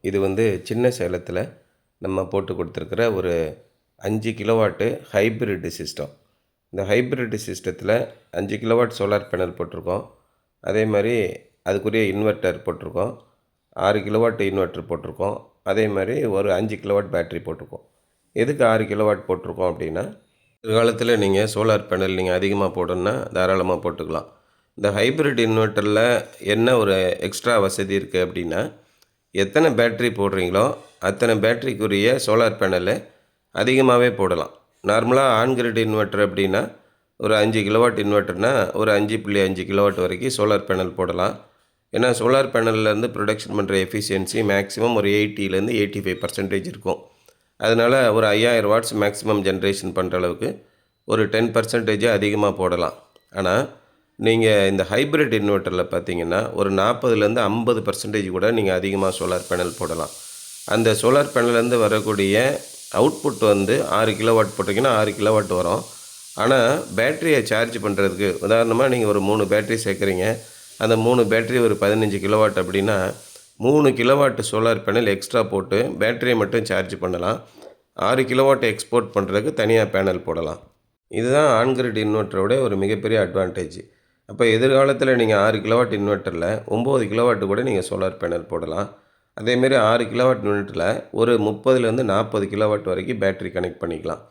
இது சின்ன சேலத்தில் நம்ம போட்டு கொடுத்துருக்குற ஒரு 5 கிலோவாட்டு ஹைப்ரிட் சிஸ்டம். இந்த ஹைப்ரிட் சிஸ்டத்தில் 5 கிலோவாட் சோலார் பேனல் போட்டிருக்கோம். அதே மாதிரி அதுக்குரிய இன்வெர்ட்டர் போட்டிருக்கோம். 6 கிலோவாட் இன்வெர்ட்டர் போட்டிருக்கோம். அதே மாதிரி ஒரு 5 கிலோவாட் பேட்டரி போட்டிருக்கோம். எதுக்கு 6 கிலோவாட் போட்டிருக்கோம் அப்படின்னா, எதிர்காலத்தில் நீங்கள் சோலார் பேனல் நீங்கள் அதிகமாக போடணுன்னா தாராளமாக போட்டுக்கலாம். இந்த ஹைப்ரிட் இன்வெர்ட்டரில் என்ன ஒரு எக்ஸ்ட்ரா வசதி இருக்குது அப்படின்னா, எத்தனை பேட்ரி போடுறீங்களோ அத்தனை பேட்டரிக்குரிய சோலார் பேனலு அதிகமாகவே போடலாம். நார்மலாக ஆன் கிரிட் இன்வெர்ட்டர் அப்படின்னா ஒரு 5 கிலோவாட் இன்வெர்ட்டர்னால் ஒரு 5.5 கிலோவாட் வரைக்கும் சோலார் பேனல் போடலாம். ஏன்னா சோலார் பேனல்லேருந்து ப்ரொடக்ஷன் பண்ணுற எஃபிஷியன்சி மேக்ஸிமம் ஒரு 80லேருந்து 85% இருக்கும். அதனால் ஒரு 5000 வாட்ஸ் மேக்ஸிமம் ஜென்ரேஷன் பண்ணுற அளவுக்கு ஒரு 10% அதிகமாக போடலாம். ஆனால் நீங்கள் இந்த ஹைப்ரிட் இன்வெர்ட்டரில் பார்த்தீங்கன்னா ஒரு 40லேருந்து 50% கூட நீங்கள் அதிகமாக சோலார் பேனல் போடலாம். அந்த சோலார் பேனல்லேருந்து வரக்கூடிய அவுட்புட் 6 கிலோவாட் போட்டிங்கன்னா 6 கிலோவாட் வரும். ஆனால் பேட்டரியை சார்ஜ் பண்ணுறதுக்கு உதாரணமாக நீங்கள் ஒரு 3 பேட்டரி சேர்க்குறீங்க. அந்த 3 பேட்டரி ஒரு 15 கிலோவாட் அப்படின்னா 3 கிலோவாட் சோலார் பேனல் எக்ஸ்ட்ரா போட்டு பேட்டரியை மட்டும் சார்ஜ் பண்ணலாம். 6 கிலோவாட் எக்ஸ்போர்ட் பண்ணுறதுக்கு தனியாக பேனல் போடலாம். இதுதான் ஆன் கிரிட் இன்வெர்ட்டரோட ஒரு மிகப்பெரிய அட்வான்டேஜ். அப்போ எதிர்காலத்தில் நீங்கள் 6 கிலோவாட் இன்வெர்ட்டரில் 9 கிலோவாட்டு கூட நீங்கள் சோலார் பேனல் போடலாம். அதேமாரி 6 கிலோவாட் யூனிட்டில் ஒரு 30லேருந்து 40 கிலோவாட் வரைக்கும் பேட்டரி கனெக்ட் பண்ணிக்கலாம்.